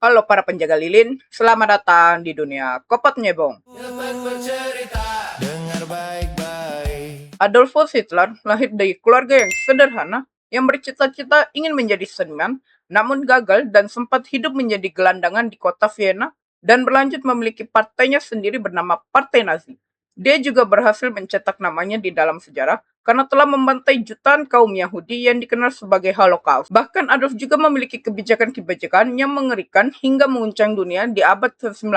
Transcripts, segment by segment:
Halo para penjaga lilin, selamat datang di dunia Kopot Nyebong. Dapat bercerita, dengar baik-baik. Adolfus Hitler lahir dari keluarga yang sederhana yang bercita-cita ingin menjadi seniman, namun gagal dan sempat hidup menjadi gelandangan di kota Vienna dan berlanjut memiliki partainya sendiri bernama Partai Nazi. Dia juga berhasil mencetak namanya di dalam sejarah karena telah membantai jutaan kaum Yahudi yang dikenal sebagai Holocaust. Bahkan Adolf juga memiliki kebijakan-kebijakan yang mengerikan hingga menguncang dunia di abad ke-19.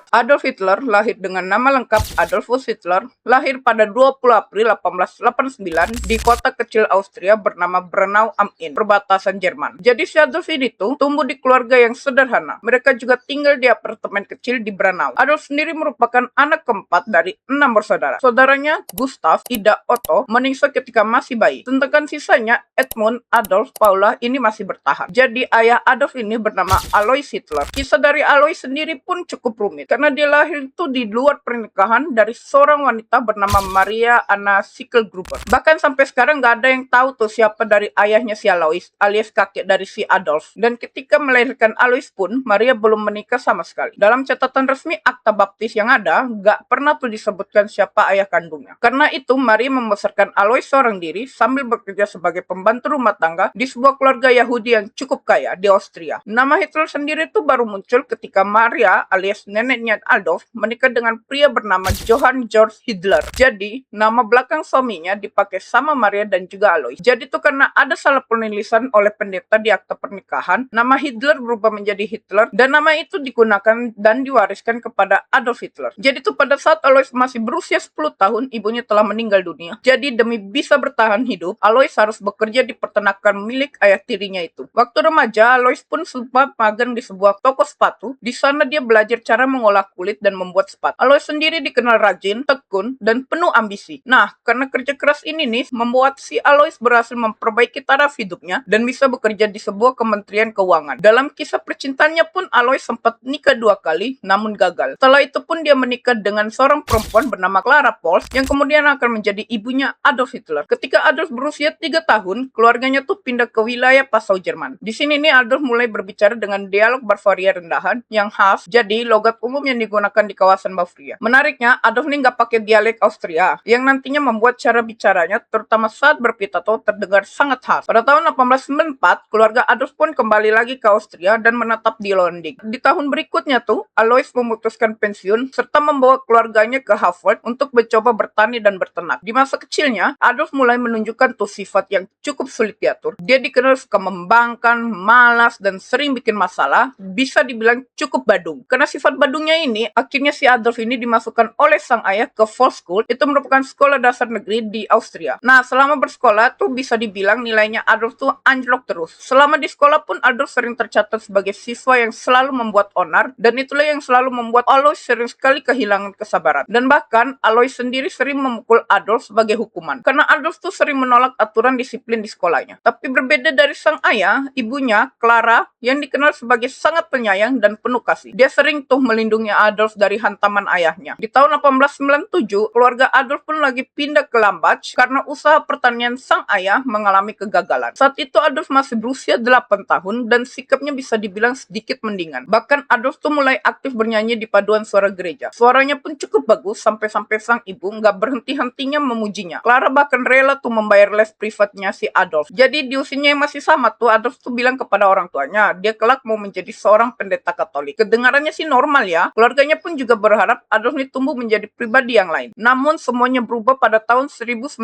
Adolf Hitler lahir dengan nama lengkap Adolfus Hitler, lahir pada 20 April 1889 di kota kecil Austria bernama Brennau am Inn, perbatasan Jerman. Jadi si Adolf ini tuh tumbuh di keluarga yang sederhana. Mereka juga tinggal di apartemen kecil di Brennau. Adolf sendiri merupakan anak keempat dari 6 bersaudara. Saudaranya Gustav, Ida, Otto meninggal ketika masih bayi. Sedangkan sisanya Edmund, Adolf, Paula ini masih bertahan. Jadi ayah Adolf ini bernama Alois Hitler. Kisah dari Alois sendiri pun cukup rumit karena dia lahir itu di luar pernikahan dari seorang wanita bernama Maria Anna Schicklgruber. Bahkan sampai sekarang nggak ada yang tahu tuh siapa dari ayahnya si Alois alias kakek dari si Adolf. Dan ketika melahirkan Alois pun Maria belum menikah sama sekali. Dalam catatan resmi akta baptis yang ada nggak pernah tuh disebutkan siapa ayah kandungnya. Karena itu Maria membesarkan Alois seorang diri sambil bekerja sebagai pembantu rumah tangga di sebuah keluarga Yahudi yang cukup kaya di Austria. Nama Hitler sendiri itu baru muncul ketika Maria alias neneknya Adolf menikah dengan pria bernama Johann Georg Hitler. Jadi, nama belakang suaminya dipakai sama Maria dan juga Alois. Jadi tuh karena ada salah penulisan oleh pendeta di akta pernikahan, nama Hitler berubah menjadi Hitler dan nama itu digunakan dan diwariskan kepada Adolf Hitler. Jadi tuh pada saat Alois masih berusia 10 tahun, ibunya telah meninggal dunia. Jadi demi bisa bertahan hidup, Alois harus bekerja di peternakan milik ayah tirinya itu. Waktu remaja, Alois pun sempat magang di sebuah toko sepatu. Di sana dia belajar cara mengolah kulit dan membuat sepatu. Alois sendiri dikenal rajin, tekun, dan penuh ambisi. Nah, karena kerja keras ini nih, membuat si Alois berhasil memperbaiki taraf hidupnya dan bisa bekerja di sebuah kementerian keuangan. Dalam kisah percintaannya pun Alois sempat nikah 2 kali, namun gagal. Setelah itu pun dia menikah dengan seorang perempuan bernama Clara Pols, yang kemudian akan menjadi ibunya Adolf Hitler. Ketika Adolf berusia 3 tahun, keluarganya tuh pindah ke wilayah Passau, Jerman. Di sini nih Adolf mulai berbicara dengan dialog Bavaria rendahan yang khas, jadi logat umum yang digunakan di kawasan Bavaria. Menariknya, Adolf ini nggak pakai dialek Austria, yang nantinya membuat cara bicaranya, terutama saat berpidato, terdengar sangat khas. Pada tahun 1894, keluarga Adolf pun kembali lagi ke Austria dan menetap di London. Di tahun berikutnya tuh, Alois memutuskan pensiun, serta membawa keluarganya ke Harvard untuk mencoba bertani dan berternak. Di masa kecilnya, Adolf mulai menunjukkan tuh sifat yang cukup sulit diatur. Dia dikenal suka membangkang, malas, dan sering bikin masalah, bisa dibilang cukup badung. Karena sifat badungnya ini, akhirnya si Adolf ini dimasukkan oleh sang ayah ke Volksschule, itu merupakan sekolah dasar negeri di Austria. Nah, selama bersekolah tuh bisa dibilang nilainya Adolf tuh anjlok terus. Selama di sekolah pun Adolf sering tercatat sebagai siswa yang selalu membuat onar, dan itulah yang selalu membuat Alois sering sekali kehilangan kesabaran. Dan bahkan Alois sendiri sering memukul Adolf sebagai hukuman. Karena Adolf tuh sering menolak aturan disiplin di sekolahnya. Tapi berbeda dari sang ayah, ibunya, Clara, yang dikenal sebagai sangat penyayang dan penuh kasih. Dia sering tuh melindungi Adolf dari hantaman ayahnya. Di tahun 1897, keluarga Adolf pun lagi pindah ke Lambach karena usaha pertanian sang ayah mengalami kegagalan. Saat itu Adolf masih berusia 8 tahun dan sikapnya bisa dibilang sedikit mendingan. Bahkan Adolf tuh mulai aktif bernyanyi di paduan suara gereja. Suaranya pun cukup bagus sampai-sampai sang ibu nggak berhenti-hentinya memujinya. Clara bahkan rela tuh membayar les privatnya si Adolf. Jadi di usianya yang masih sama tuh Adolf tuh bilang kepada orang tuanya, dia kelak mau menjadi seorang pendeta Katolik. Kedengarannya sih normal ya. Keluarganya pun juga berharap Adolf ini tumbuh menjadi pribadi yang lain. Namun semuanya berubah pada tahun 1900.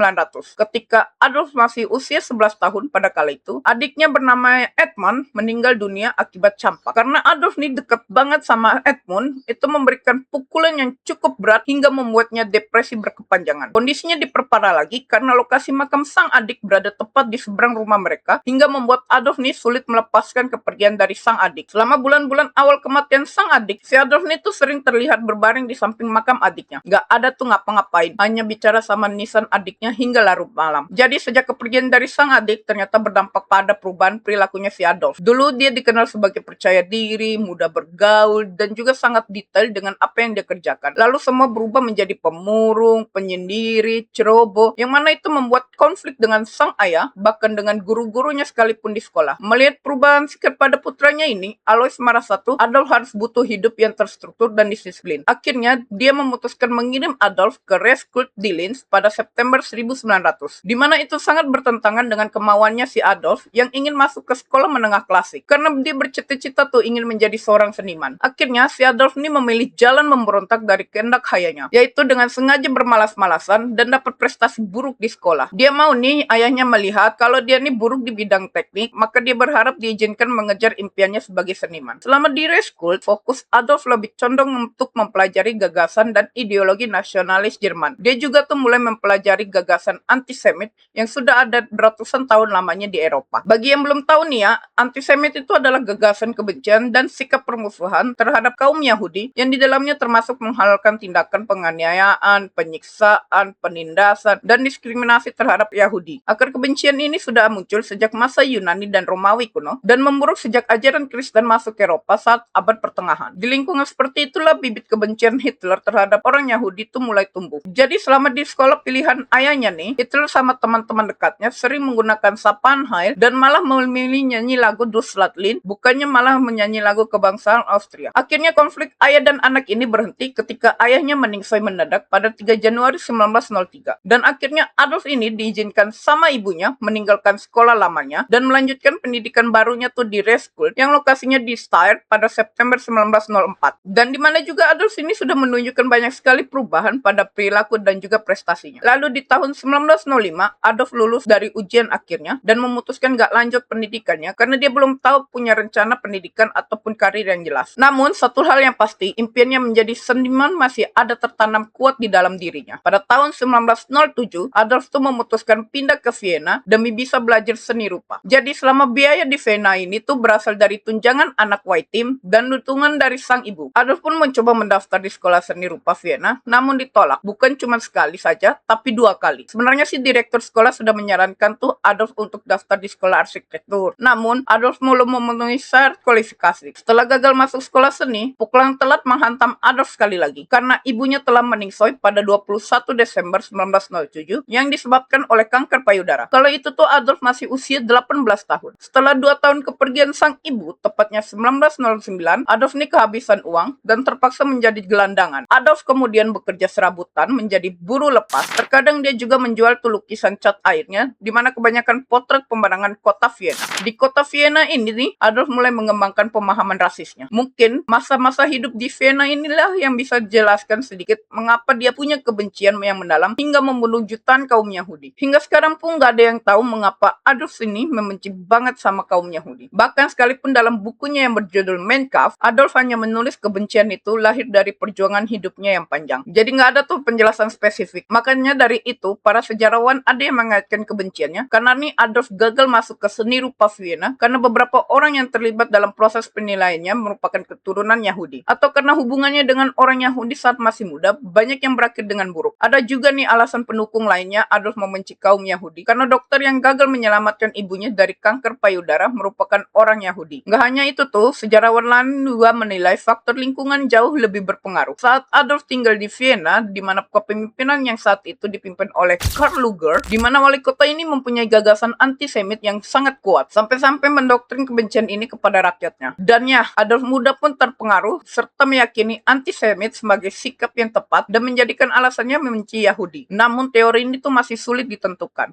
Ketika Adolf masih usia 11 tahun pada kala itu, adiknya bernama Edmund meninggal dunia akibat campak. Karena Adolf ini dekat banget sama Edmund, itu memberikan pukulan yang cukup berat hingga membuatnya depresi berkepanjangan. Kondisinya diperparah lagi karena lokasi makam sang adik berada tepat di seberang rumah mereka, hingga membuat Adolf ini sulit melepaskan kepergian dari sang adik. Selama bulan-bulan awal kematian sang adik, si Adolf ini itu sering terlihat berbaring di samping makam adiknya. Gak ada tuh ngapa-ngapain, hanya bicara sama nisan adiknya hingga larut malam. Jadi sejak kepergian dari sang adik ternyata berdampak pada perubahan perilakunya si Adolf. Dulu dia dikenal sebagai percaya diri, mudah bergaul, dan juga sangat detail dengan apa yang dia kerjakan. Lalu semua berubah menjadi pemurung, penyendiri, ceroboh, yang mana itu membuat konflik dengan sang ayah, bahkan dengan guru-gurunya sekalipun di sekolah. Melihat perubahan sikap pada putranya ini, Alois merasa tuh Adolf harus butuh hidup yang terstruktur dan disiplin. Akhirnya, dia memutuskan mengirim Adolf ke Reskult di Linz pada September 1900, di mana itu sangat bertentangan dengan kemauannya si Adolf yang ingin masuk ke sekolah menengah klasik, karena dia bercita-cita tuh ingin menjadi seorang seniman. Akhirnya, si Adolf ini memilih jalan memberontak dari kehendak hayanya, yaitu dengan sengaja bermalas-malasan dan dapat prestasi buruk di sekolah. Dia mau nih ayahnya melihat kalau dia nih buruk di bidang teknik, maka dia berharap diizinkan mengejar impiannya sebagai seniman. Selama di Reskult, fokus Adolf lebih condong untuk mempelajari gagasan dan ideologi nasionalis Jerman. Dia juga tuh mulai mempelajari gagasan antisemit yang sudah ada beratusan tahun lamanya di Eropa. Bagi yang belum tahu nih ya, antisemit itu adalah gagasan kebencian dan sikap permusuhan terhadap kaum Yahudi yang di dalamnya termasuk menghalalkan tindakan penganiayaan, penyiksaan, penindasan, dan diskriminasi terhadap Yahudi. Akar kebencian ini sudah muncul sejak masa Yunani dan Romawi kuno dan memburuk sejak ajaran Kristen masuk ke Eropa saat abad pertengahan. Di lingkungan seperti itulah bibit kebencian Hitler terhadap orang Yahudi itu mulai tumbuh. Jadi selama di sekolah pilihan ayahnya nih, Hitler sama teman-teman dekatnya sering menggunakan sapaan Heil dan malah memilih nyanyi lagu Deutschlandlied, bukannya malah menyanyi lagu kebangsaan Austria. Akhirnya konflik ayah dan anak ini berhenti ketika ayahnya meningsoi mendadak pada 3 Januari 1903. Dan akhirnya Adolf ini diizinkan sama ibunya meninggalkan sekolah lamanya dan melanjutkan pendidikan barunya tuh di Reskult yang lokasinya di Steyr pada September 1904. Dan di mana juga Adolf ini sudah menunjukkan banyak sekali perubahan pada perilaku dan juga prestasinya. Lalu di tahun 1905, Adolf lulus dari ujian akhirnya dan memutuskan gak lanjut pendidikannya karena dia belum tahu punya rencana pendidikan ataupun karir yang jelas. Namun satu hal yang pasti, impiannya menjadi seniman masih ada tertanam kuat di dalam dirinya. Pada tahun 1907, Adolf tuh memutuskan pindah ke Vienna demi bisa belajar seni rupa. Jadi selama biaya di Vienna ini tuh berasal dari tunjangan anak Whitim dan dukungan dari sang ibu. Adolf pun mencoba mendaftar di sekolah seni rupa Vienna, namun ditolak. Bukan cuma sekali saja, tapi 2 kali. Sebenarnya si direktur sekolah sudah menyarankan tuh Adolf untuk daftar di sekolah arsitektur. Namun, Adolf belum memenuhi syarat kualifikasi. Setelah gagal masuk sekolah seni, pukulan telat menghantam Adolf sekali lagi, karena ibunya telah meningsoi pada 21 Desember 1907 yang disebabkan oleh kanker payudara. Kalau itu tuh Adolf masih usia 18 tahun. Setelah 2 tahun kepergian sang ibu, tepatnya 1909, Adolf ini kehabisan uang dan terpaksa menjadi gelandangan. Adolf kemudian bekerja serabutan menjadi buruh lepas. Terkadang dia juga menjual tuh lukisan cat airnya, di mana kebanyakan potret pemandangan kota Vienna. Di kota Vienna ini nih, Adolf mulai mengembangkan pemahaman rasisnya. Mungkin masa-masa hidup di Vienna inilah yang bisa jelaskan sedikit mengapa dia punya kebencian yang mendalam hingga membunuh jutaan kaum Yahudi. Hingga sekarang pun gak ada yang tahu mengapa Adolf ini membenci banget sama kaum Yahudi. Bahkan sekalipun dalam bukunya yang berjudul Mein Kampf, Adolf hanya menulis kebencian itu lahir dari perjuangan hidupnya yang panjang. Jadi nggak ada tuh penjelasan spesifik. Makanya dari itu, para sejarawan ada yang mengaitkan kebenciannya karena nih Adolf gagal masuk ke seni rupa Vienna karena beberapa orang yang terlibat dalam proses penilaiannya merupakan keturunan Yahudi. Atau karena hubungannya dengan orang Yahudi saat masih muda, banyak yang berakhir dengan buruk. Ada juga nih alasan pendukung lainnya Adolf membenci kaum Yahudi karena dokter yang gagal menyelamatkan ibunya dari kanker payudara merupakan orang Yahudi. Nggak hanya itu tuh, sejarawan lain juga menilai faktor lingkungan jauh lebih berpengaruh. Saat Adolf tinggal di Vienna, di mana kepemimpinan yang saat itu dipimpin oleh Karl Lueger, di mana wali kota ini mempunyai gagasan antisemit yang sangat kuat, sampai-sampai mendoktrin kebencian ini kepada rakyatnya. Dan ya, Adolf muda pun terpengaruh, serta meyakini antisemit sebagai sikap yang tepat dan menjadikan alasannya membenci Yahudi. Namun teori ini tuh masih sulit ditentukan.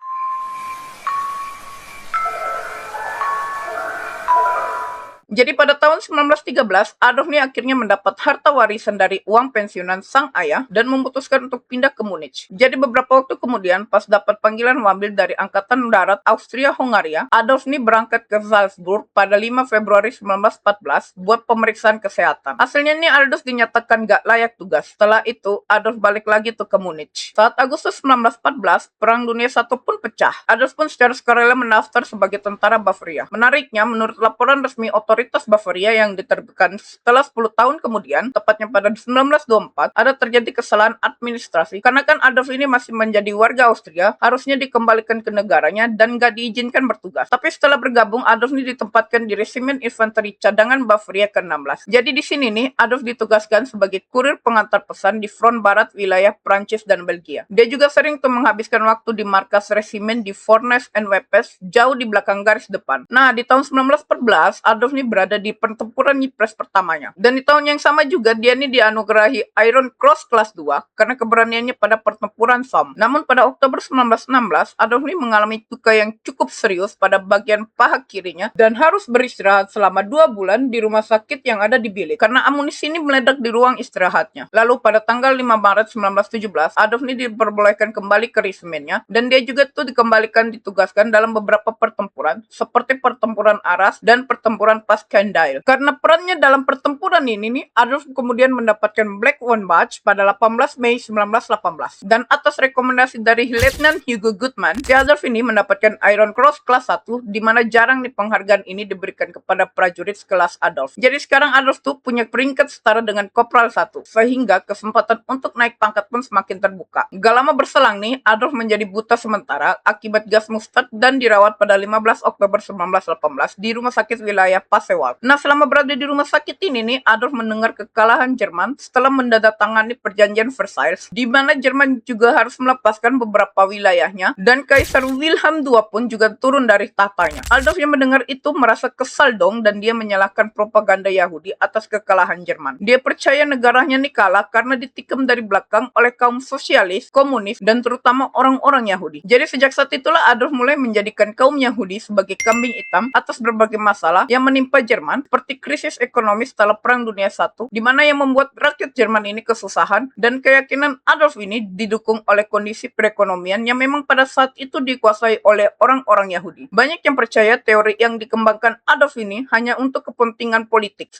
Jadi pada tahun 1913, Adolf ini akhirnya mendapat harta warisan dari uang pensiunan sang ayah dan memutuskan untuk pindah ke Munich. Jadi beberapa waktu kemudian, pas dapat panggilan mobil dari Angkatan Darat Austria-Hungaria, Adolf ini berangkat ke Salzburg pada 5 Februari 1914 buat pemeriksaan kesehatan. Hasilnya nih Adolf dinyatakan gak layak tugas. Setelah itu, Adolf balik lagi tuh ke Munich. Saat Agustus 1914, Perang Dunia I pun pecah. Adolf pun secara sukarela mendaftar sebagai tentara Bavaria. Menariknya, menurut laporan resmi otoritas otoritas Bavaria yang diterbitkan setelah 10 tahun kemudian, tepatnya pada 1924, ada terjadi kesalahan administrasi karena kan Adolf ini masih menjadi warga Austria, harusnya dikembalikan ke negaranya dan gak diizinkan bertugas. Tapi setelah bergabung, Adolf ini ditempatkan di Resimen Infanteri Cadangan Bavaria ke-16. Jadi di sini nih, Adolf ditugaskan sebagai kurir pengantar pesan di front barat wilayah Prancis dan Belgia. Dia juga sering tuh menghabiskan waktu di markas resimen di Fornes and Wepes, jauh di belakang garis depan. Nah, di tahun 1914, Adolf ini berada di pertempuran Ypres pertamanya. Dan di tahun yang sama juga, dia ini dianugerahi Iron Cross kelas 2 karena keberaniannya pada pertempuran Somme. Namun pada Oktober 1916, Adolf ini mengalami luka yang cukup serius pada bagian paha kirinya dan harus beristirahat selama 2 bulan di rumah sakit yang ada di bilik karena amunisi ini meledak di ruang istirahatnya. Lalu pada tanggal 5 Maret 1917, Adolf ini diperbolehkan kembali ke resimennya dan dia juga tuh ditugaskan dalam beberapa pertempuran seperti pertempuran Arras dan pertempuran Passchendaele. Karena perannya dalam pertempuran ini nih, Adolf kemudian mendapatkan Black One Badge pada 18 Mei 1918. Dan atas rekomendasi dari Letnan Hugo Gutmann, si Adolf ini mendapatkan Iron Cross kelas 1, di mana jarang nih penghargaan ini diberikan kepada prajurit sekelas Adolf. Jadi sekarang Adolf tuh punya peringkat setara dengan Kopral 1, sehingga kesempatan untuk naik pangkat pun semakin terbuka. Gak lama berselang nih, Adolf menjadi buta sementara akibat gas mustard dan dirawat pada 15 Oktober 1918 di rumah sakit wilayah Passewalk. Nah, selama berada di rumah sakit ini nih, Adolf mendengar kekalahan Jerman setelah mendandatangani perjanjian Versailles, di mana Jerman juga harus melepaskan beberapa wilayahnya dan Kaisar Wilhelm II pun juga turun dari tahtanya. Adolf yang mendengar itu merasa kesal dong dan dia menyalahkan propaganda Yahudi atas kekalahan Jerman. Dia percaya negaranya nih kalah karena ditikam dari belakang oleh kaum sosialis, komunis, dan terutama orang-orang Yahudi. Jadi sejak saat itulah Adolf mulai menjadikan kaum Yahudi sebagai kambing hitam atas berbagai masalah yang menimpa Jerman, seperti krisis ekonomi setelah Perang Dunia I, di mana yang membuat rakyat Jerman ini kesusahan, dan keyakinan Adolf ini didukung oleh kondisi perekonomian yang memang pada saat itu dikuasai oleh orang-orang Yahudi. Banyak yang percaya teori yang dikembangkan Adolf ini hanya untuk kepentingan politik.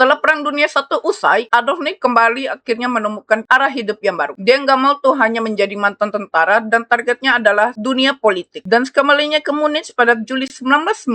Setelah Perang Dunia I usai, Adolf nih kembali akhirnya menemukan arah hidup yang baru. Dia nggak mau tuh hanya menjadi mantan tentara dan targetnya adalah dunia politik. Dan sekembalinya ke Munich pada Juli 1919,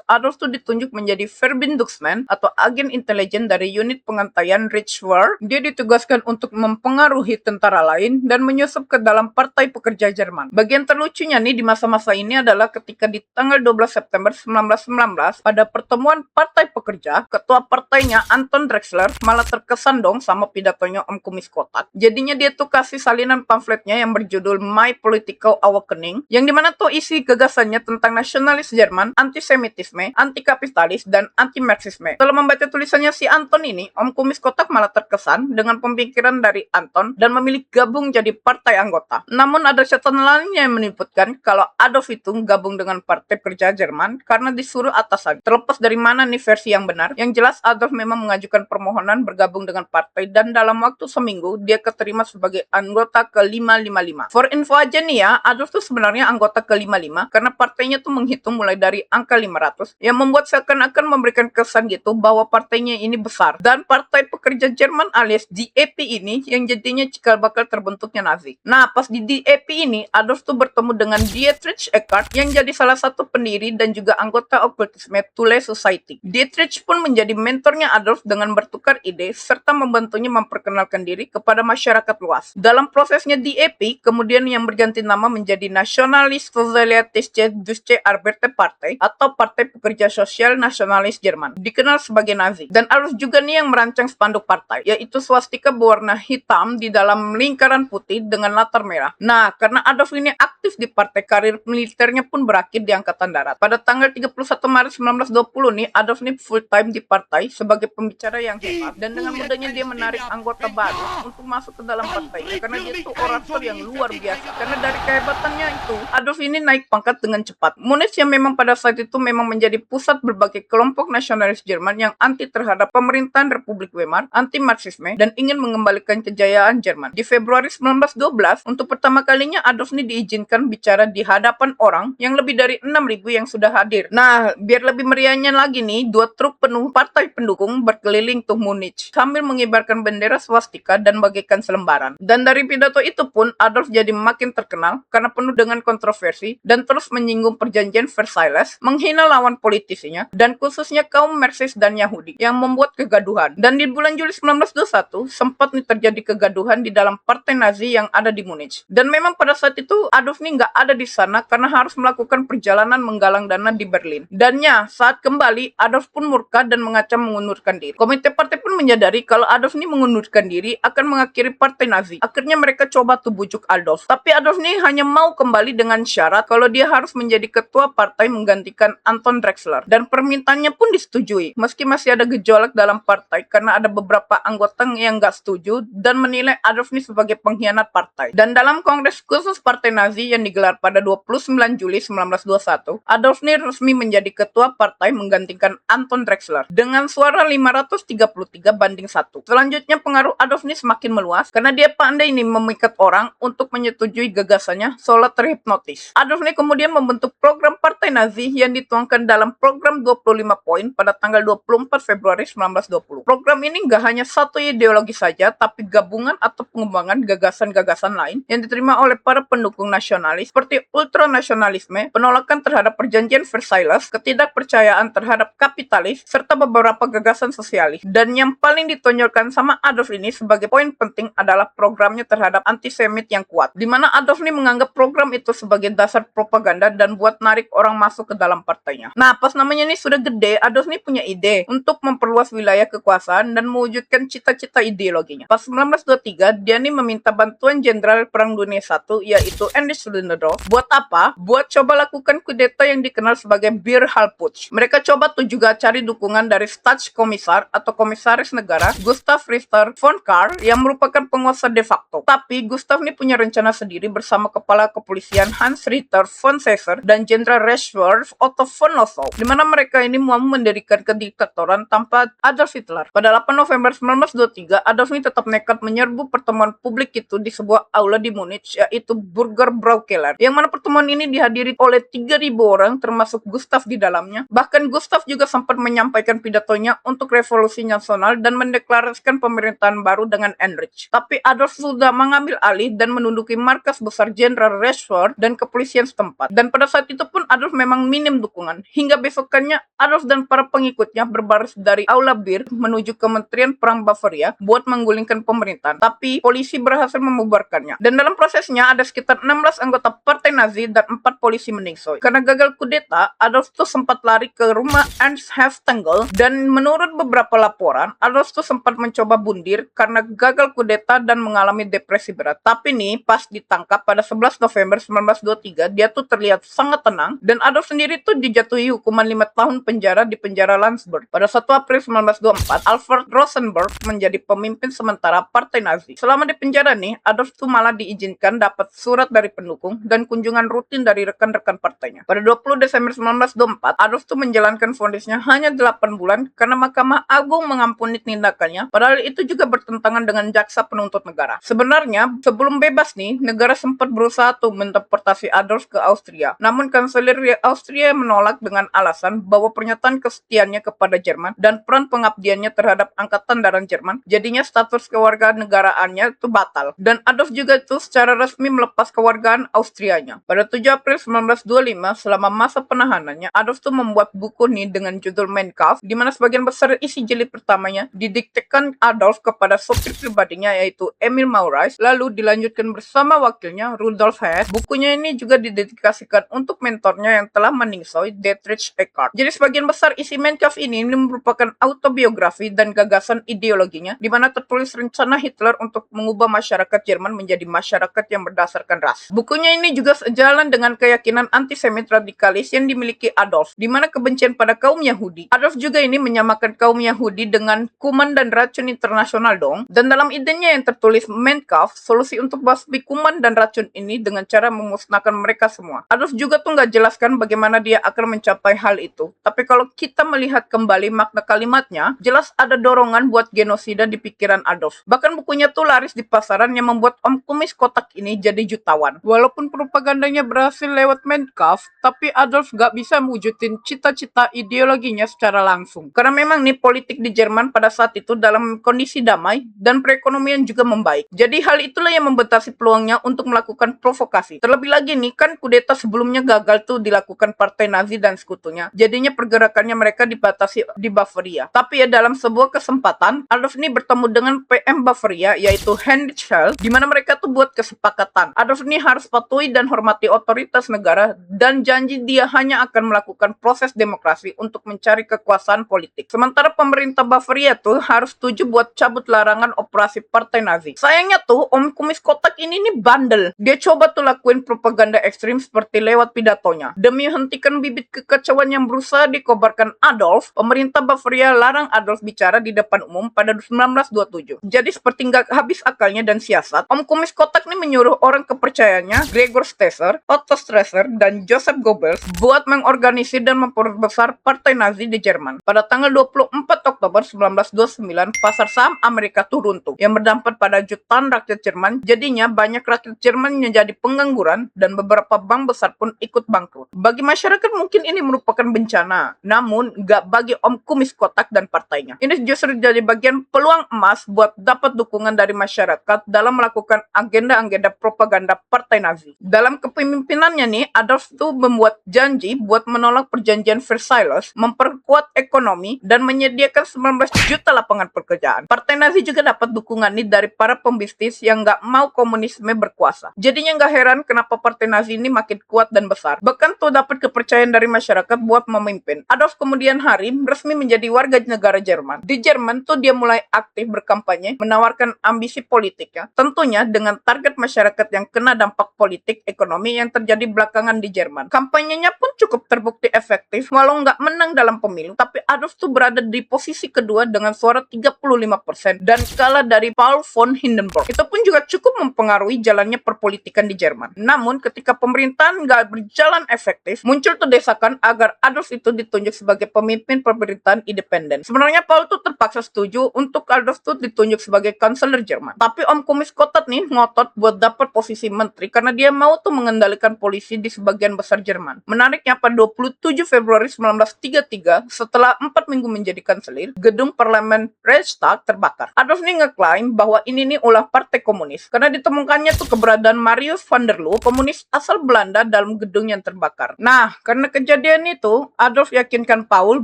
Adolf tuh ditunjuk menjadi Verbindungsmann atau agen intelijen dari unit pengantaian Reichswehr. Dia ditugaskan untuk mempengaruhi tentara lain dan menyusup ke dalam Partai Pekerja Jerman. Bagian terlucunya nih di masa-masa ini adalah ketika di tanggal 12 September 1919 pada pertemuan Partai Pekerja, ketua partainya Anton Drexler malah terkesan dong sama pidatonya Om Kumis Kotak. Jadinya dia tuh kasih salinan pamfletnya yang berjudul My Political Awakening, yang dimana tuh isi gagasannya tentang nasionalis Jerman, antisemitisme, antikapitalis, dan anti-marxisme. Setelah membaca tulisannya si Anton ini, Om Kumis Kotak malah terkesan dengan pemikiran dari Anton dan memilih gabung jadi partai anggota. Namun ada catatan lainnya yang menyebutkan kalau Adolf itu gabung dengan Partai Pekerja Jerman karena disuruh atasan. Terlepas dari mana nih versi yang benar, yang jelas Adolf memang mengajukan permohonan bergabung dengan partai dan dalam waktu seminggu dia keterima sebagai anggota ke-555. For info aja nih ya, Adolf tuh sebenarnya anggota ke-55 karena partainya tuh menghitung mulai dari angka 500 yang membuat seakan-akan memberikan kesan gitu bahwa partainya ini besar. Dan Partai Pekerja Jerman alias DAP ini yang jadinya cikal bakal terbentuknya Nazi. Nah, pas di DAP ini Adolf tuh bertemu dengan Dietrich Eckart yang jadi salah satu pendiri dan juga anggota okkultisme Thule Society. Dietrich pun menjadi mentornya Adolf dengan bertukar ide serta membantunya memperkenalkan diri kepada masyarakat luas. Dalam prosesnya DAP, kemudian yang berganti nama menjadi Nationalist Sozialistische Deutsche Arbeiterpartei atau Partai Pekerja Sosial Nasionalis Jerman, dikenal sebagai Nazi. Dan Adolf juga nih yang merancang spanduk partai, yaitu swastika berwarna hitam di dalam lingkaran putih dengan latar merah. Nah, karena Adolf ini aktif di partai, karir militernya pun berakhir di Angkatan Darat. Pada tanggal 31 Maret 1920 nih, Adolf nih full time di partai sebagai pembicara yang hebat dan dengan mudahnya dia menarik anggota baru untuk masuk ke dalam partainya karena dia itu orator yang luar biasa. Karena dari kehebatannya itu, Adolf ini naik pangkat dengan cepat. Munich yang memang pada saat itu memang menjadi pusat berbagai kelompok nasionalis Jerman yang anti terhadap pemerintahan Republik Weimar, anti Marxisme, dan ingin mengembalikan kejayaan Jerman. Di Februari 1912, untuk pertama kalinya Adolf ini diizinkan bicara di hadapan orang yang lebih dari 6.000 yang sudah hadir. Nah, biar lebih meriahnya lagi nih, 2 truk penuh partai pendukung langsung berkeliling tuh Munich sambil mengibarkan bendera swastika dan bagaikan selembaran. Dan dari pidato itu pun Adolf jadi makin terkenal karena penuh dengan kontroversi dan terus menyinggung perjanjian Versailles, menghina lawan politisinya dan khususnya kaum Marxis dan Yahudi yang membuat kegaduhan. Dan di bulan Juli 1921 sempat nih terjadi kegaduhan di dalam partai Nazi yang ada di Munich. Dan memang pada saat itu Adolf nih nggak ada di sana karena harus melakukan perjalanan menggalang dana di Berlin. Dannya saat kembali Adolf pun murka dan mengancam mengundurkan diri. Komite partai pun menyadari kalau Adolf nih mengundurkan diri akan mengakhiri partai Nazi. Akhirnya mereka coba tuh bujuk Adolf. Tapi Adolf nih hanya mau kembali dengan syarat kalau dia harus menjadi ketua partai menggantikan Anton Drexler. Dan permintaannya pun disetujui. Meski masih ada gejolak dalam partai karena ada beberapa anggota yang nggak setuju dan menilai Adolf nih sebagai pengkhianat partai. Dan dalam kongres khusus partai Nazi yang digelar pada 29 Juli 1921, Adolf nih resmi menjadi ketua partai menggantikan Anton Drexler dengan suara 533-1. Selanjutnya pengaruh Adolf nih semakin meluas karena dia pandai nih memikat orang untuk menyetujui gagasannya seolah terhipnotis. Adolf nih kemudian membentuk program partai Nazi yang dituangkan dalam program 25 poin pada tanggal 24 Februari 1920. Program ini nggak hanya satu ideologi saja, tapi gabungan atau pengembangan gagasan-gagasan lain yang diterima oleh para pendukung nasionalis seperti ultranasionalisme, penolakan terhadap perjanjian Versailles, ketidakpercayaan terhadap kapitalis, serta beberapa gagasan sosialis. Dan yang paling ditonjolkan sama Adolf ini sebagai poin penting adalah programnya terhadap antisemit yang kuat, di mana Adolf ini menganggap program itu sebagai dasar propaganda dan buat narik orang masuk ke dalam partainya. Nah, pas namanya ini sudah gede, Adolf ini punya ide untuk memperluas wilayah kekuasaan dan mewujudkan cita-cita ideologinya. Pas 1923, dia nih meminta bantuan Jenderal Perang Dunia I, yaitu Erich Ludendorff. Buat apa? Buat coba lakukan kudeta yang dikenal sebagai Bierhaltputsch. Mereka coba tuh juga cari dukungan dari Staatskommissar atau komisaris negara Gustav Richter von Kahr yang merupakan penguasa de facto. Tapi Gustav ini punya rencana sendiri bersama kepala kepolisian Hans Ritter von Caesar dan Jenderal Reichswehr Otto von Lossow, di mana mereka ini mau mendirikan kediktatoran tanpa Adolf Hitler. Pada 8 November 1923, Adolf ini tetap nekat menyerbu pertemuan publik itu di sebuah aula di Munich, yaitu Burger Braukeller, yang mana pertemuan ini dihadiri oleh 3.000 orang termasuk Gustav di dalamnya. Bahkan Gustav juga sempat menyampaikan pidatonya untuk revolusi nasional dan mendeklarasikan pemerintahan baru dengan Heinrich. Tapi Adolf sudah mengambil alih dan menduduki markas besar Jenderal Reichswehr dan kepolisian setempat. Dan pada saat itu pun Adolf memang minim dukungan. Hingga besokannya Adolf dan para pengikutnya berbaris dari Aula Bir menuju Kementerian Perang Bavaria buat menggulingkan pemerintahan. Tapi polisi berhasil membubarkannya. Dan dalam prosesnya ada sekitar 16 anggota partai Nazi dan 4 polisi meningsoi. Karena gagal kudeta, Adolf tuh sempat lari ke rumah Ernst Haftengel dan menurut beberapa laporan, Adolf tuh sempat mencoba bundir karena gagal kudeta dan mengalami depresi berat. Tapi nih, pas ditangkap pada 11 November 1923, dia tuh terlihat sangat tenang dan Adolf sendiri tuh dijatuhi hukuman 5 tahun penjara di penjara Landsberg. Pada 1 April 1924, Alfred Rosenberg menjadi pemimpin sementara partai Nazi. Selama di penjara nih, Adolf tuh malah diizinkan dapat surat dari pendukung dan kunjungan rutin dari rekan-rekan partainya. Pada 20 Desember 1924, Adolf tuh menjalankan vonisnya hanya 8 bulan karena Mahkamah Agung mengampuni tindakannya, padahal itu juga bertentangan dengan jaksa penuntut negara. Sebenarnya, sebelum bebas nih, negara sempat berusaha tuh mendeportasi Adolf ke Austria. Namun kanselir Austria menolak dengan alasan bahwa pernyataan kesetiaannya kepada Jerman dan peran pengabdiannya terhadap Angkatan Darat Jerman, jadinya status kewarganegaraannya itu batal. Dan Adolf juga itu secara resmi melepas kewargaan Austrianya. Pada 7 April 1925, selama masa penahanannya, Adolf tuh membuat buku nih dengan judul Mein Kampf, di mana sebagian besar isi jilid pertamanya didiktekan Adolf kepada sopir pribadinya yaitu Emil Maurras, lalu dilanjutkan bersama wakilnya Rudolf Hess. Bukunya ini juga didedikasikan untuk mentornya yang telah meningsoi, Dietrich Eckart. Jadi sebagian besar isi Mein Kampf ini merupakan autobiografi dan gagasan ideologinya, di mana tertulis rencana Hitler untuk mengubah masyarakat Jerman menjadi masyarakat yang berdasarkan ras. Bukunya ini juga sejalan dengan keyakinan antisemit radikalis yang dimiliki Adolf, di mana kebencian pada kaum Yahudi. Adolf juga ini menyamakan kaum Yahudi dengan kuman dan racun internasional dong. Dan dalam idenya yang tertulis Mein Kampf, solusi untuk basmi kuman dan racun ini dengan cara memusnahkan mereka semua. Adolf juga tuh nggak jelaskan bagaimana dia akan mencapai hal itu. Tapi kalau kita melihat kembali makna kalimatnya, jelas ada dorongan buat genosida di pikiran Adolf. Bahkan bukunya tuh laris di pasaran yang membuat Om Kumis kotak ini jadi jutawan. Walaupun propagandanya berhasil lewat Mein Kampf, tapi Adolf nggak bisa mewujudin cita-cita ideologinya secara langsung. Karena memang nih seni politik di Jerman pada saat itu dalam kondisi damai dan perekonomian juga membaik. Jadi hal itulah yang membatasi peluangnya untuk melakukan provokasi. Terlebih lagi nih kan kudeta sebelumnya gagal tuh dilakukan Partai Nazi dan sekutunya. Jadinya pergerakannya mereka dibatasi di Bavaria. Tapi ya dalam sebuah kesempatan Adolf ini bertemu dengan PM Bavaria yaitu Heinrich Schell, di mana mereka tuh buat kesepakatan. Adolf ini harus patuhi dan hormati otoritas negara dan janji dia hanya akan melakukan proses demokrasi untuk mencari kekuasaan politik. Sementara pemerintah Bavaria tuh harus setuju buat cabut larangan operasi Partai Nazi. Sayangnya tuh Om Kumis Kotak ini nih bandel. Dia coba tuh lakuin propaganda ekstrim seperti lewat pidatonya. Demi hentikan bibit kekacauan yang berusaha dikobarkan Adolf, pemerintah Bavaria larang Adolf bicara di depan umum pada 1927. Jadi seperti nggak habis akalnya dan siasat, Om Kumis Kotak nih menyuruh orang kepercayaannya, Gregor Stasser, Otto Strasser, dan Joseph Goebbels buat mengorganisir dan memperbesar Partai Nazi di Jerman. Pada tanggal 24 Oktober 1929, pasar saham Amerika tuh runtuh, yang berdampak pada jutaan rakyat Jerman. Jadinya banyak rakyat Jerman menjadi pengangguran dan beberapa bank besar pun ikut bangkrut. Bagi masyarakat mungkin ini merupakan bencana, namun nggak bagi Om Kumis Kotak dan partainya. Ini justru jadi bagian peluang emas buat dapat dukungan dari masyarakat dalam melakukan agenda-agenda propaganda Partai Nazi. Dalam kepemimpinannya nih, Adolf tuh membuat janji buat menolak perjanjian Versailles, memperkuat ekonomi, dan menyediakan 19 juta lapangan pekerjaan. Partai Nazi juga dapat dukungan nih dari para pembisnis yang nggak mau komunisme berkuasa. Jadinya nggak heran kenapa Partai Nazi ini makin kuat dan besar. Bahkan tuh dapat kepercayaan dari masyarakat buat memimpin. Adolf kemudian hari resmi menjadi warga negara Jerman. Di Jerman tuh dia mulai aktif berkampanye, menawarkan ambisi politiknya. Tentunya dengan target masyarakat yang kena dampak politik ekonomi yang terjadi belakangan di Jerman. Kampanyenya pun cukup terbukti efektif, walau nggak menang dalam pemilu, tapi Adolf tuh berada di posisi kedua dengan suara 35% dan kalah dari Paul von Hindenburg. Itu pun juga cukup mempengaruhi jalannya perpolitikan di Jerman. Namun ketika pemerintahan nggak berjalan efektif, muncul tuh desakan agar Adolf itu ditunjuk sebagai pemimpin pemerintahan independen. Sebenarnya Paul tuh terpaksa setuju untuk Adolf tuh ditunjuk sebagai kanselir Jerman. Tapi Om Kumis Kotak nih ngotot buat dapat posisi menteri karena dia mau tuh mengendalikan polisi di sebagian besar Jerman. Menariknya pada 27 Februari 1933, setelah 4 minggu menjadi kanselir, gedung parlemen Reichstag terbakar. Adolf nih ngeklaim bahwa ini nih ulah partai komunis karena ditemukannya tuh keberadaan Marius van der Loo, komunis asal Belanda dalam gedung yang terbakar. Nah, karena kejadian itu, Adolf yakinkan Paul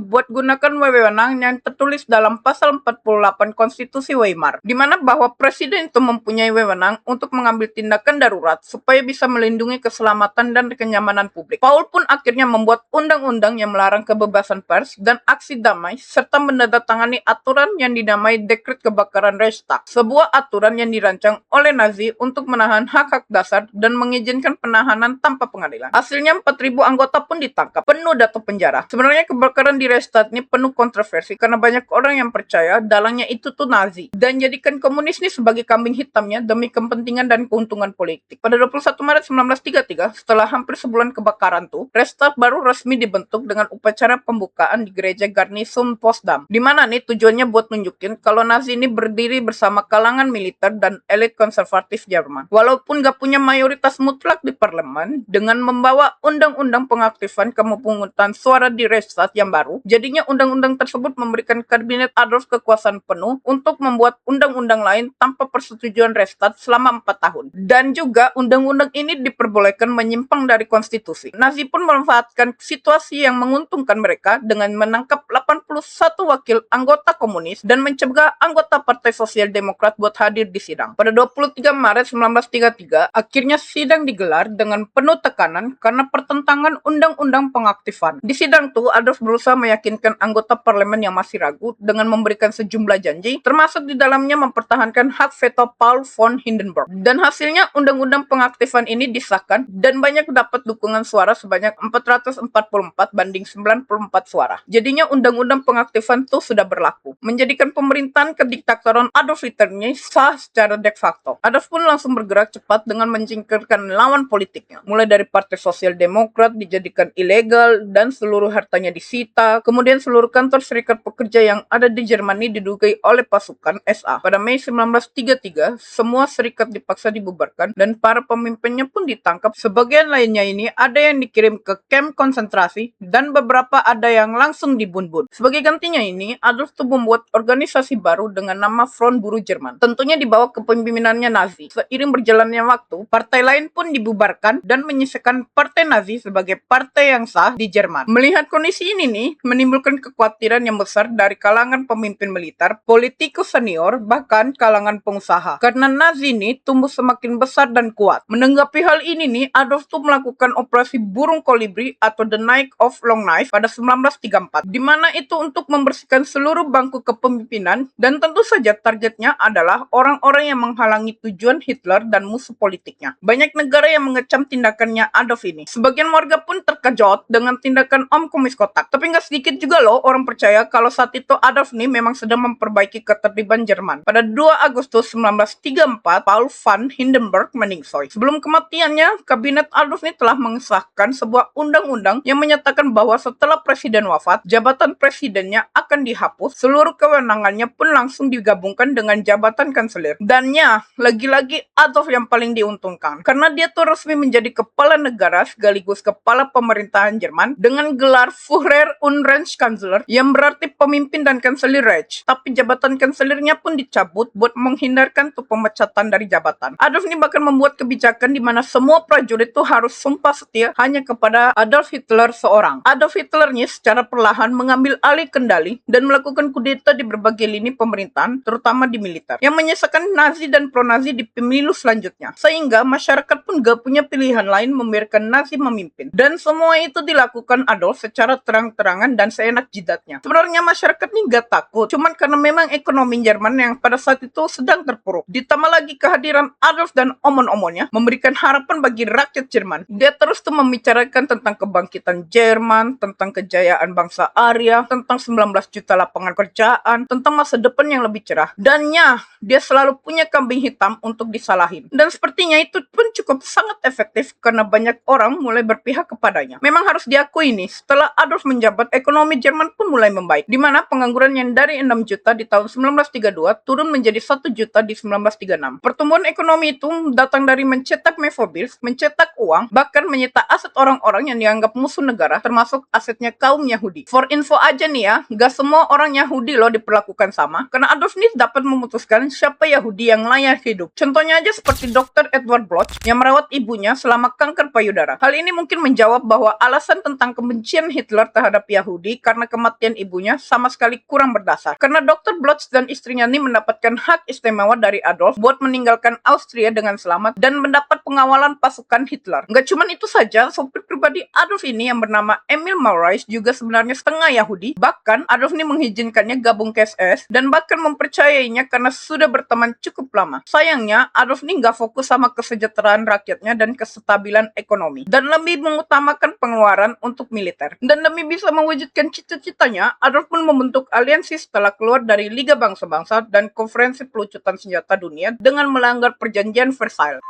buat gunakan wewenang yang tertulis dalam pasal 48 Konstitusi Weimar, di mana bahwa presiden itu mempunyai wewenang untuk mengambil tindakan darurat supaya bisa melindungi keselamatan dan kenyamanan publik. Paul pun akhirnya membuat undang-undang yang melarang kebebasan pers dan aksi damai serta menandatangani aturan yang dinamai Dekret Kebakaran Reichstag, sebuah aturan yang dirancang oleh Nazi untuk menahan hak-hak dasar dan mengizinkan penahanan tanpa pengadilan. Hasilnya 4.000 anggota pun ditangkap, penuh atau penjara. Sebenarnya kebakaran di Reichstag ini penuh kontroversi karena banyak orang yang percaya dalangnya itu tuh Nazi dan jadikan komunis ini sebagai kambing hitamnya demi kepentingan dan keuntungan politik. Pada 21 Maret 1933, setelah hampir sebulan kebakaran tuh, Reichstag baru resmi dibentuk dengan upacara pembukaan di gereja Garnison Potsdam, di mana nih tujuannya buat nunjukin kalau Nazi ini berdiri bersama kalangan militer dan elit konservatif Jerman. Walaupun gak punya mayoritas mutlak di parlemen, dengan membawa undang-undang pengaktifan pemungutan suara di Reichstag yang baru, jadinya undang-undang tersebut memberikan kabinet Adolf kekuasaan penuh untuk membuat undang-undang lain tanpa persetujuan Reichstag selama 4 tahun. Dan juga undang-undang ini diperbolehkan menyimpang dari konstitusi. Nazi pun memanfaatkan situasi yang menguntungkan mereka dengan menangkap 81 wakil anggota komunis dan mencegah anggota Partai Sosial Demokrat buat hadir di sidang. Pada 23 Maret 1933, akhirnya sidang digelar dengan penuh tekanan karena pertentangan undang-undang pengaktifan. Di sidang tuh, Adolf berusaha meyakinkan anggota parlemen yang masih ragu dengan memberikan sejumlah janji, termasuk di dalamnya mempertahankan hak veto Paul von Hindenburg. Dan hasilnya undang-undang pengaktifan ini disahkan dan banyak dapat dukungan suara sebanyak 444 banding 94 suara. Jadinya undang-undang pengaktifan itu sudah berlaku, menjadikan pemerintahan kediktatoran Adolf Hitler ini sah secara de facto. Adolf pun langsung bergerak cepat dengan menyingkirkan lawan politiknya, mulai dari Partai Sosial Demokrat dijadikan ilegal dan seluruh hartanya disita. Kemudian seluruh kantor serikat pekerja yang ada di Jerman ini didugai oleh pasukan SA. Pada Mei 1933, semua serikat dipaksa dibubarkan dan para pemimpinnya pun ditangkap. Sebagian lainnya ini ada yang dikirim ke kamp konsentrasi dan beberapa ada yang langsung dibun-bun. Sebagai ganti nantinya ini Adolf tuh membuat organisasi baru dengan nama Front Buruh Jerman. Tentunya di bawah kepemimpinannya Nazi. Seiring berjalannya waktu, partai lain pun dibubarkan dan menyisakan partai Nazi sebagai partai yang sah di Jerman. Melihat kondisi ini nih, menimbulkan kekhawatiran yang besar dari kalangan pemimpin militer, politikus senior, bahkan kalangan pengusaha. Karena Nazi ini tumbuh semakin besar dan kuat. Menanggapi hal ini nih, Adolf tuh melakukan operasi burung kolibri atau The Night of Long Knife pada 1934, di mana itu untuk membersihkan seluruh bangku kepemimpinan dan tentu saja targetnya adalah orang-orang yang menghalangi tujuan Hitler dan musuh politiknya. Banyak negara yang mengecam tindakannya Adolf ini. Sebagian warga pun terkejut dengan tindakan Om Kumis Kotak. Tapi nggak sedikit juga loh orang percaya kalau saat itu Adolf ini memang sedang memperbaiki ketertiban Jerman. Pada 2 Agustus 1934, Paul van Hindenburg meningsoy. Sebelum kematiannya, kabinet Adolf ini telah mengesahkan sebuah undang-undang yang menyatakan bahwa setelah presiden wafat, jabatan presidennya akan dihapus, seluruh kewenangannya pun langsung digabungkan dengan jabatan kanselir. Dannya, lagi-lagi Adolf yang paling diuntungkan, karena dia tuh resmi menjadi kepala negara sekaligus kepala pemerintahan Jerman dengan gelar Führer und Reichskanzler yang berarti pemimpin dan kanselir Reich. Tapi jabatan kanselirnya pun dicabut buat menghindarkan tuh pemecatan dari jabatan. Adolf ini bahkan membuat kebijakan di mana semua prajurit tuh harus sumpah setia hanya kepada Adolf Hitler seorang. Adolf Hitler ini secara perlahan mengambil alih kendali dan melakukan kudeta di berbagai lini pemerintahan, terutama di militer, yang menyisakan Nazi dan pro-Nazi di pemilu selanjutnya. Sehingga masyarakat pun gak punya pilihan lain membiarkan Nazi memimpin. Dan semua itu dilakukan Adolf secara terang-terangan dan seenak jidatnya. Sebenarnya masyarakat ini gak takut, cuman karena memang ekonomi Jerman yang pada saat itu sedang terpuruk. Ditambah lagi kehadiran Adolf dan omon-omonnya memberikan harapan bagi rakyat Jerman. Dia terus tuh membicarakan tentang kebangkitan Jerman, tentang kejayaan bangsa Arya, tentang 19 juta lapangan kerjaan, tentang masa depan yang lebih cerah. Dannya, dia selalu punya kambing hitam untuk disalahin. Dan sepertinya itu pun cukup sangat efektif karena banyak orang mulai berpihak kepadanya. Memang harus diakui nih, setelah Adolf menjabat, ekonomi Jerman pun mulai membaik, di mana pengangguran yang dari 6 juta di tahun 1932 turun menjadi 1 juta di 1936. Pertumbuhan ekonomi itu datang dari mencetak Mefobils, mencetak uang, bahkan menyita aset orang-orang yang dianggap musuh negara, termasuk asetnya kaum Yahudi. For info aja nih ya, gak semua orang Yahudi loh diperlakukan sama, karena Adolf ini dapat memutuskan siapa Yahudi yang layak hidup. Contohnya aja seperti Dr. Edward Bloch yang merawat ibunya selama kanker payudara. Hal ini mungkin menjawab bahwa alasan tentang kebencian Hitler terhadap Yahudi karena kematian ibunya sama sekali kurang berdasar. Karena Dr. Bloch dan istrinya ini mendapatkan hak istimewa dari Adolf buat meninggalkan Austria dengan selamat dan mendapat pengawalan pasukan Hitler. Nggak cuman itu saja, sopir pribadi Adolf ini yang bernama Emil Maurits juga sebenarnya setengah Yahudi. Bahkan Adolf ini mengizinkannya gabung ke SS dan bahkan mempercayainya karena sudah berteman cukup lama. Sayangnya Adolf ini nggak fokus sama kesejahteraan rakyatnya dan kestabilan ekonomi, dan lebih mengutamakan pengeluaran untuk militer. Dan demi bisa mewujudkan cita-citanya, Adolf pun membentuk aliansi setelah keluar dari Liga Bangsa-Bangsa dan Konferensi Pelucutan Senjata Dunia dengan melanggar perjanjian Versailles.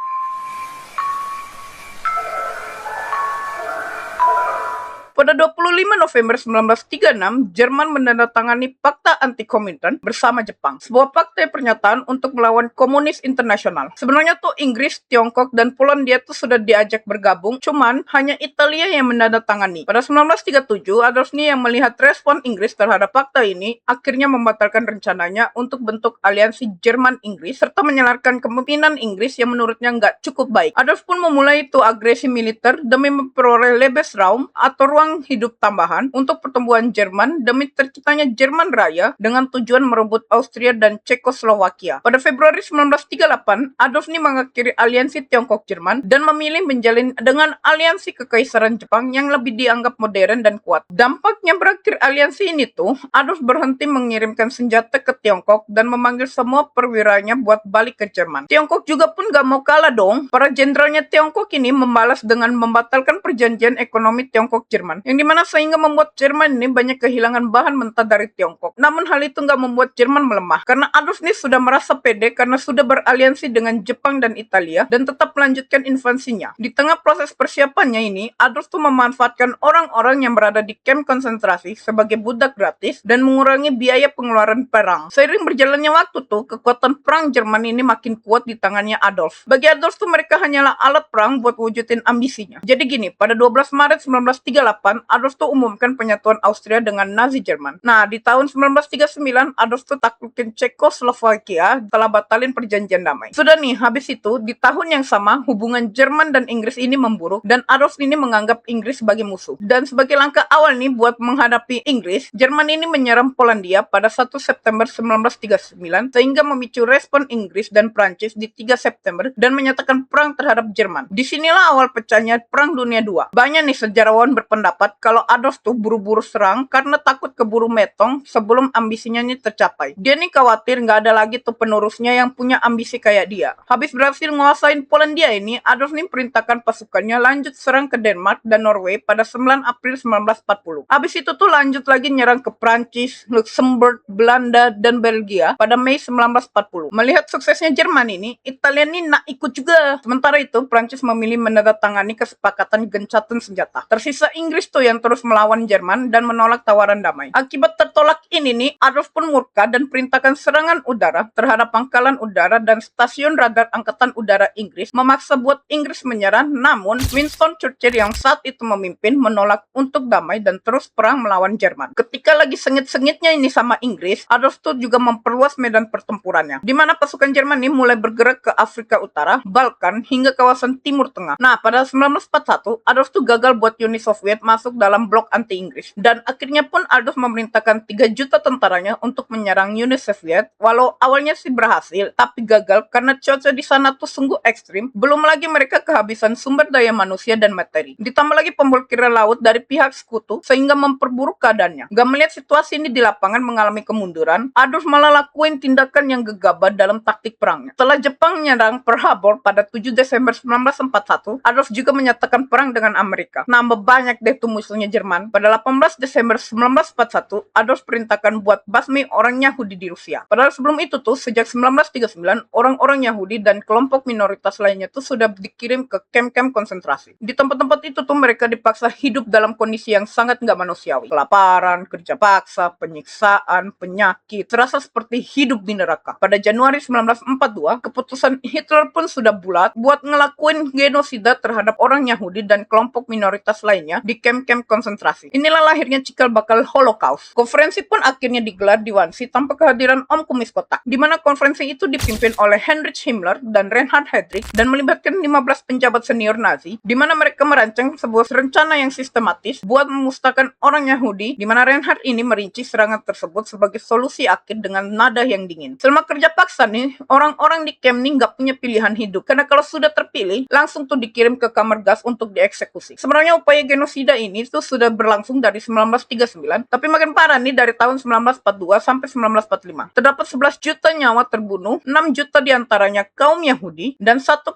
Pada 25 November 1936, Jerman menandatangani Fakta Anti-Komintan bersama Jepang, sebuah fakta pernyataan untuk melawan komunis internasional. Sebenarnya tuh Inggris, Tiongkok, dan Polandia tuh sudah diajak bergabung, cuman hanya Italia yang menandatangani. Pada 1937, Adolf ini yang melihat respon Inggris terhadap fakta ini, akhirnya membatalkan rencananya untuk bentuk aliansi Jerman-Inggris, serta menyalarkan kepemimpinan Inggris yang menurutnya nggak cukup baik. Adolf pun memulai tuh agresi militer demi memperoleh Lebensraum atau ruang hidup tambahan untuk pertumbuhan Jerman demi terciptanya Jerman Raya dengan tujuan merebut Austria dan Cekoslowakia. Pada Februari 1938, Adolf ini mengakhiri aliansi Tiongkok-Jerman dan memilih menjalin dengan aliansi Kekaisaran Jepang yang lebih dianggap modern dan kuat. Dampaknya berakhir aliansi ini tuh, Adolf berhenti mengirimkan senjata ke Tiongkok dan memanggil semua perwiranya buat balik ke Jerman. Tiongkok juga pun gak mau kalah dong. Para jenderalnya Tiongkok ini membalas dengan membatalkan perjanjian ekonomi Tiongkok-Jerman, yang dimana sehingga membuat Jerman ini banyak kehilangan bahan mentah dari Tiongkok. Namun hal itu nggak membuat Jerman melemah, karena Adolf ini sudah merasa pede karena sudah beraliansi dengan Jepang dan Italia dan tetap melanjutkan invasinya. Di tengah proses persiapannya ini, Adolf tuh memanfaatkan orang-orang yang berada di kamp konsentrasi sebagai budak gratis dan mengurangi biaya pengeluaran perang. Seiring berjalannya waktu tuh, kekuatan perang Jerman ini makin kuat di tangannya Adolf. Bagi Adolf tuh mereka hanyalah alat perang buat wujudin ambisinya. Jadi gini, pada 12 Maret 1938 Adolf tuh umumkan penyatuan Austria dengan Nazi Jerman. Nah, di tahun 1939, Adolf tuh taklukin Cekoslovakia telah batalin perjanjian damai. Sudah nih, habis itu, di tahun yang sama, hubungan Jerman dan Inggris ini memburuk, dan Adolf ini menganggap Inggris sebagai musuh. Dan sebagai langkah awal nih buat menghadapi Inggris, Jerman ini menyerang Polandia pada 1 September 1939, sehingga memicu respon Inggris dan Prancis di 3 September dan menyatakan perang terhadap Jerman. Disinilah awal pecahnya Perang Dunia II. Banyak nih sejarawan berpendapat kalau Adolf tuh buru-buru serang karena takut keburu metong sebelum ambisinya ini tercapai. Dia nih khawatir nggak ada lagi tuh penerusnya yang punya ambisi kayak dia. Habis berhasil nguasain Polandia ini, Adolf nih perintahkan pasukannya lanjut serang ke Denmark dan Norway pada 9 April 1940. Habis itu tuh lanjut lagi nyerang ke Prancis, Luxembourg, Belanda, dan Belgia pada Mei 1940. Melihat suksesnya Jerman ini, Italia ini nak ikut juga. Sementara itu, Prancis memilih menandatangani kesepakatan gencatan senjata. Tersisa Inggris tuh yang terus melawan Jerman dan menolak tawaran damai. Akibat tertolak ini nih, Adolf pun murka dan perintahkan serangan udara terhadap pangkalan udara dan stasiun radar Angkatan Udara Inggris, memaksa buat Inggris menyerah. Namun, Winston Churchill yang saat itu memimpin menolak untuk damai dan terus perang melawan Jerman. Ketika lagi sengit-sengitnya ini sama Inggris, Adolf tuh juga memperluas medan pertempurannya, di mana pasukan Jerman ini mulai bergerak ke Afrika Utara, Balkan, hingga kawasan Timur Tengah. Nah, pada 1941, Adolf tuh gagal buat Uni Soviet masuk dalam blok anti-Inggris, dan akhirnya pun Adolf memerintahkan 3 juta tentaranya untuk menyerang Uni Soviet. Walau awalnya sih berhasil, tapi gagal karena cuaca di sana tuh sungguh ekstrim. Belum lagi mereka kehabisan sumber daya manusia dan materi. Ditambah lagi pemblokiran laut dari pihak sekutu, sehingga memperburuk keadaannya. Gak melihat situasi ini di lapangan mengalami kemunduran, Adolf malah lakuin tindakan yang gegabah dalam taktik perangnya. Setelah Jepang menyerang Pearl Harbor pada 7 Desember 1941, Adolf juga menyatakan perang dengan Amerika. Nambah banyak deh tuh musuhnya Jerman. Pada 18 Desember 1941, Adolf perintahkan buat basmi orang Yahudi di Rusia. Padahal sebelum itu tuh, sejak 1939, orang-orang Yahudi dan kelompok minoritas lainnya tuh sudah dikirim ke kem-kem konsentrasi. Di tempat-tempat itu tuh mereka dipaksa hidup dalam kondisi yang sangat nggak manusiawi. Kelaparan, kerja paksa, penyiksaan, penyakit, terasa seperti hidup di neraka. Pada Januari 1942, keputusan Hitler pun sudah bulat buat ngelakuin genosida terhadap orang Yahudi dan kelompok minoritas lainnya di kem-kem konsentrasi. Inilah lahirnya cikal bakal Holocaust. Konferensi pun akhirnya digelar di Wannsee tanpa kehadiran Om Kumis Kotak, di mana konferensi itu dipimpin oleh Heinrich Himmler dan Reinhard Heydrich dan melibatkan 15 penjabat senior Nazi, di mana mereka merancang sebuah rencana yang sistematis buat memusnahkan orang Yahudi, di mana Reinhard ini merinci serangan tersebut sebagai solusi akhir dengan nada yang dingin. Selama kerja paksa nih, orang-orang di camp nih nggak punya pilihan hidup, karena kalau sudah terpilih, langsung tuh dikirim ke kamar gas untuk dieksekusi. Sebenarnya upaya genosida ini tuh sudah berlangsung dari 1939, tapi makin parah nih dari tahun 1942 sampai 1945. Terdapat 11 juta nyawa terbunuh, 6 juta diantaranya kaum Yahudi, dan 1,5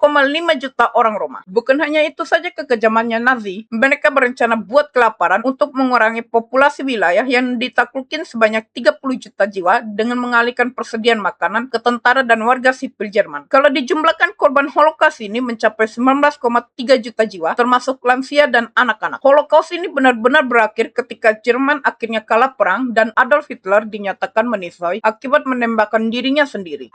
juta orang Roma. Bukan hanya itu saja kekejamannya Nazi, mereka berencana buat kelaparan untuk mengurangi populasi wilayah yang ditaklukin sebanyak 30 juta jiwa dengan mengalihkan persediaan makanan ke tentara dan warga sipil Jerman. Kalau dijumlahkan korban Holocaust ini mencapai 19,3 juta jiwa, termasuk lansia dan anak-anak. Holocaust ini benar-benar berakhir ketika Jerman akhirnya kalah perang dan Adolf Hitler dinyatakan meninggal akibat menembakkan dirinya sendiri.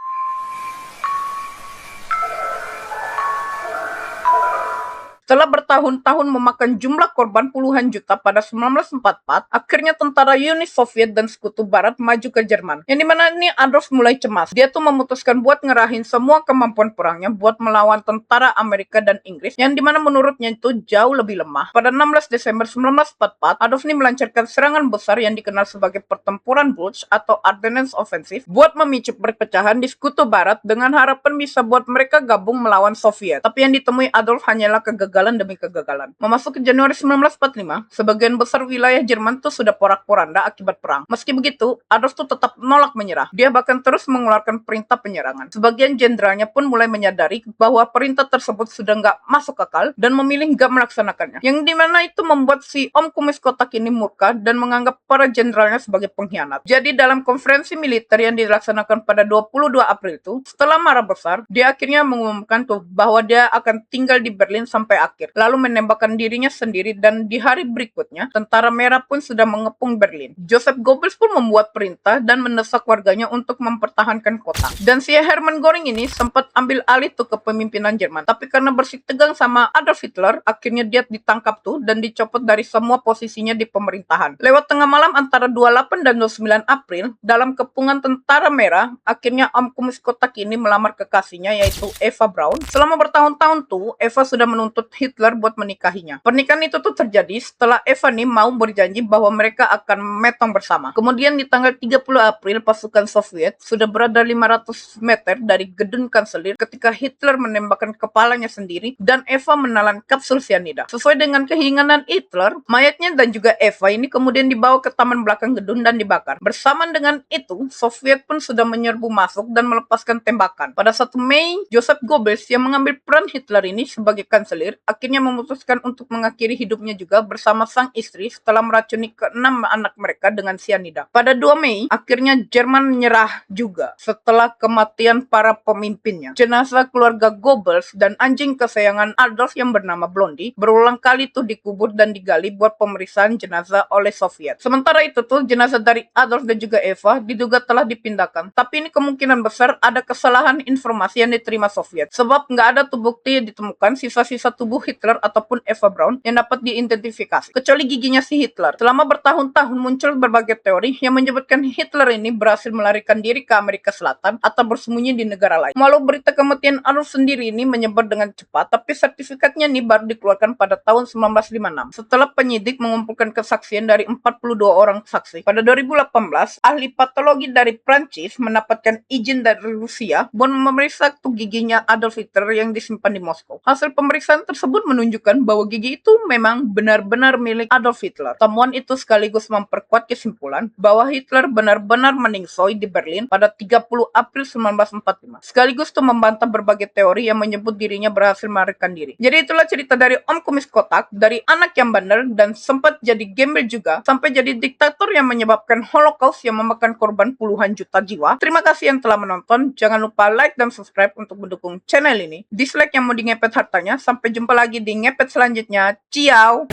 Setelah bertahun-tahun memakan jumlah korban puluhan juta pada 1944, akhirnya tentara Uni Soviet dan Sekutu Barat maju ke Jerman. Yang dimana ini Adolf mulai cemas. Dia tuh memutuskan buat ngerahin semua kemampuan perangnya buat melawan tentara Amerika dan Inggris, yang dimana menurutnya itu jauh lebih lemah. Pada 16 Desember 1944, Adolf ini melancarkan serangan besar yang dikenal sebagai Pertempuran Bulge atau Ardennes Offensive buat memicu perpecahan di Sekutu Barat dengan harapan bisa buat mereka gabung melawan Soviet. Tapi yang ditemui Adolf hanyalah kegagalan demi kegagalan. Memasuki Januari 1945, sebagian besar wilayah Jerman tuh sudah porak-poranda akibat perang. Meski begitu, Adolf tuh tetap menolak menyerah. Dia bahkan terus mengeluarkan perintah penyerangan. Sebagian jenderalnya pun mulai menyadari bahwa perintah tersebut sudah nggak masuk akal dan memilih nggak melaksanakannya. Yang dimana itu membuat si Om Kumis Kotak ini murka dan menganggap para jenderalnya sebagai pengkhianat. Jadi dalam konferensi militer yang dilaksanakan pada 22 April itu, setelah marah besar, dia akhirnya mengumumkan tuh bahwa dia akan tinggal di Berlin sampai akhir, lalu menembakkan dirinya sendiri, dan di hari berikutnya, tentara merah pun sudah mengepung Berlin. Joseph Goebbels pun membuat perintah dan mendesak warganya untuk mempertahankan kota. Dan si Hermann Göring ini sempat ambil alih tuh kepemimpinan Jerman, tapi karena bersitegang sama Adolf Hitler, akhirnya dia ditangkap tuh dan dicopot dari semua posisinya di pemerintahan. Lewat tengah malam antara 28 dan 29 April, dalam kepungan tentara merah, akhirnya Om Komunis Kotak ini melamar kekasihnya yaitu Eva Braun. Selama bertahun-tahun tuh, Eva sudah menuntut Hitler buat menikahinya. Pernikahan itu tuh terjadi setelah Eva nih mau berjanji bahwa mereka akan metong bersama. Kemudian di tanggal 30 April, pasukan Soviet sudah berada 500 meter dari gedung kanselir ketika Hitler menembakkan kepalanya sendiri dan Eva menelan kapsul cyanida. Sesuai dengan keinginan Hitler, mayatnya dan juga Eva ini kemudian dibawa ke taman belakang gedung dan dibakar. Bersamaan dengan itu, Soviet pun sudah menyerbu masuk dan melepaskan tembakan. Pada 1 Mei, Joseph Goebbels yang mengambil peran Hitler ini sebagai kanselir akhirnya memutuskan untuk mengakhiri hidupnya juga bersama sang istri setelah meracuni ke-6 anak mereka dengan cyanida. Pada 2 Mei, akhirnya Jerman menyerah juga setelah kematian para pemimpinnya. Jenazah keluarga Goebbels dan anjing kesayangan Adolf yang bernama Blondie berulang kali tuh dikubur dan digali buat pemeriksaan jenazah oleh Soviet. Sementara itu tuh jenazah dari Adolf dan juga Eva diduga telah dipindahkan. Tapi ini kemungkinan besar ada kesalahan informasi yang diterima Soviet. Sebab nggak ada tuh bukti yang ditemukan sisa-sisa tubuh Hitler ataupun Eva Braun yang dapat diidentifikasi. Kecuali giginya si Hitler. Selama bertahun-tahun muncul berbagai teori yang menyebutkan Hitler ini berhasil melarikan diri ke Amerika Selatan atau bersembunyi di negara lain. Walau berita kematian Adolf sendiri ini menyebar dengan cepat, tapi sertifikatnya nih baru dikeluarkan pada tahun 1956. Setelah penyidik mengumpulkan kesaksian dari 42 orang saksi. Pada 2018, ahli patologi dari Prancis mendapatkan izin dari Rusia buat memeriksa tuh giginya Adolf Hitler yang disimpan di Moskow. Hasil pemeriksaan tersebut menunjukkan bahwa gigi itu memang benar-benar milik Adolf Hitler. Temuan itu sekaligus memperkuat kesimpulan bahwa Hitler benar-benar meningsoi di Berlin pada 30 April 1945. Sekaligus tuh membantah berbagai teori yang menyebut dirinya berhasil melarikan diri. Jadi itulah cerita dari Om Komunis Kotak, dari anak yang bandel dan sempat jadi gembel juga, sampai jadi diktator yang menyebabkan Holocaust yang memakan korban puluhan juta jiwa. Terima kasih yang telah menonton. Jangan lupa like dan subscribe untuk mendukung channel ini. Dislike yang mau di ngepet hartanya. Sampai jumpa lagi di ngepet selanjutnya. Ciao!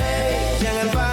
Jangan